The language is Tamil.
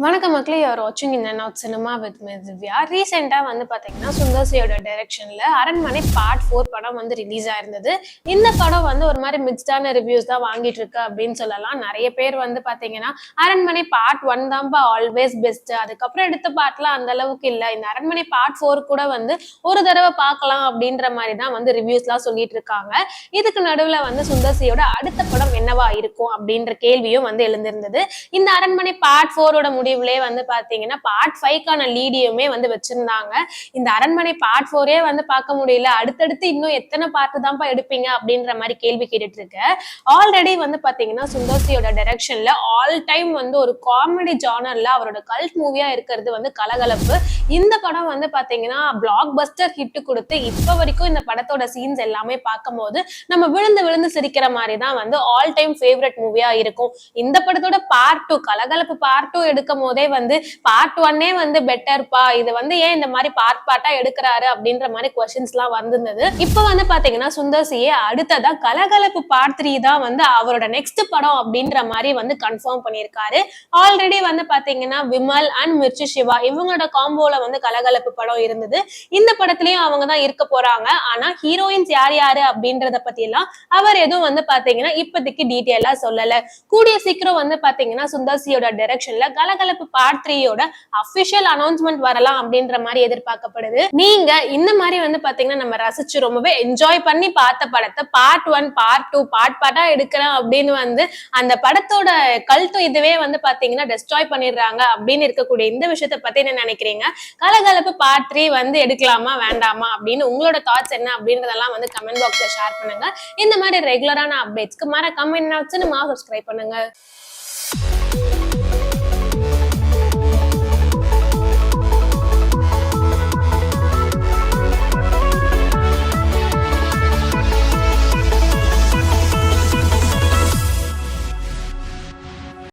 வணக்கம் மக்களே, யூஆர் வாட்சிங் in and out cinema with me Divya. ரீசெண்டாக வந்து பார்த்தீங்கன்னா சுந்தர்சியோட டைரக்ஷனில் அரண்மனை பார்ட் 4 படம் வந்து ரிலீஸ் ஆயிருந்தது. இந்த படம் வந்து ஒரு மாதிரி மிக்ஸ்டான ரிவ்யூஸ் தான் வாங்கிட்டு இருக்கு அப்படின்னு சொல்லலாம். நிறைய பேர் வந்து பார்த்தீங்கன்னா அரண்மனை பார்ட் 1 தான்ப்பா ஆல்வேஸ் பெஸ்ட், அதுக்கப்புறம் எடுத்த பார்ட்லாம் அந்த அளவுக்கு இல்லை, இந்த அரண்மனை பார்ட் 4 கூட வந்து ஒரு தடவை பார்க்கலாம் அப்படின்ற மாதிரி தான் வந்து ரிவ்யூஸ்லாம் சொல்லிட்டு இருக்காங்க. இதுக்கு நடுவில் வந்து சுந்தர்சியோட அடுத்த படம் என்னவா இருக்கும் அப்படின்ற கேள்வியும் வந்து எழுந்திருந்தது. இந்த அரண்மனை பார்ட் 4 முடிவுலே வந்து பாத்தீங்கன்னா பார்ட் 5க்கான லீடியுமே வந்து வச்சிருந்தாங்க. இந்த அரண்மனை பார்ட் 4 வந்து பார்க்க முடியல, அடுத்தடுத்து இன்னும் எத்தனை பார்ட் தான்ப்பா எடுப்பீங்க அப்படின்ற மாதிரி கேள்வி கேட்டுட்டு இருக்கு. ஆல்ரெடி வந்து பாத்தீங்கன்னா சுந்தர்சியோட டைரக்ஷன்ல ஆல் டைம் வந்து ஒரு காமெடி ஜானர்ல அவரோட கல்ட் மூவியா இருக்கிறது வந்து கலகலப்பு. இந்த படம் வந்து பாத்தீங்கன்னா பிளாக் பஸ்டர் ஹிட் கொடுத்து இப்ப வரைக்கும் இந்த படத்தோட சீன்ஸ் எல்லாமே பார்க்கும் போது நம்ம விழுந்து விழுந்து சிரிக்கிற மாதிரி தான் வந்து ஆல் டைம் ஃபேவரட் மூவியா இருக்கும். இந்த படத்தோட பார்ட் 2 கலகலப்பு பார்ட் 2 எடுக்கும் போதே வந்து பார்ட் 1 வந்து பெட்டர்ப்பா, இது வந்து ஏன் இந்த மாதிரி பார்ட்டா எடுக்கிறாரு அப்படின்ற மாதிரி கொஸ்டின்ஸ் எல்லாம் வந்திருந்தது. இப்ப வந்து பாத்தீங்கன்னா சுந்தர்சியே அடுத்ததா கலகலப்பு பார்ட் 3 தான் வந்து அவரோட நெக்ஸ்ட் படம் அப்படின்ற மாதிரி வந்து கன்ஃபார்ம் பண்ணியிருக்காரு. ஆல்ரெடி வந்து பாத்தீங்கன்னா விமல் அண்ட் மிர்ச்சி சிவா இவங்களோட காம்போல வந்து கலகலப்பு படம் இருந்தது. இந்த படத்துலயும் அவங்க தான் இருக்க போறாங்க. ஆனா ஹீரோயின்ஸ் யார் யாரு அப்படின்றத பத்தி எல்லாம் அவர் எதுவும் வந்து பாத்தீங்கன்னா இப்போதைக்கு டீட்டெயிலா சொல்லல. கூடிய சீக்கிரம் வந்து பாத்தீங்கன்னா சுந்தர்சியோட டைரக்ஷன்ல கலகலப்பு பார்ட் 3யோட அபிஷியல் அனௌன்ஸ்மெண்ட் வரலாம் அப்படின்ற மாதிரி எதிர்பார்க்கப்படுது. நீங்க இந்த மாதிரி வந்து பாத்தீங்கன்னா நம்ம ரசிச்சு ரொம்பவே என்ஜாய் பண்ணி பார்த்த படத்தை பார்ட் 1 பார்ட் 2 பார்ட்டா எடுக்கலாம் அப்படின்னு வந்து அந்த படத்தோட கல்ட்டும் இதுவே வந்து பாத்தீங்கன்னா டெஸ்ட்ராய் பண்ணிடுறாங்க அப்படின்னு இருக்கக்கூடிய இந்த விஷயத்த பத்தி என்ன நினைக்கிறீங்க? கலகலப்பு பார்ட் 3 வந்து எடுக்கலாமா வேண்டாமா அப்படின்னு உங்களோட தாட்ஸ் என்ன அப்படின்றதெல்லாம் வந்து கமெண்ட் பாக்ஸ்ல ஷேர் பண்ணுங்க. இந்த மாதிரி ரெகுலரான அப்டேட்ஸ்க்கு மறக்காம என்ன சப்ஸ்கிரைப் பண்ணுங்க.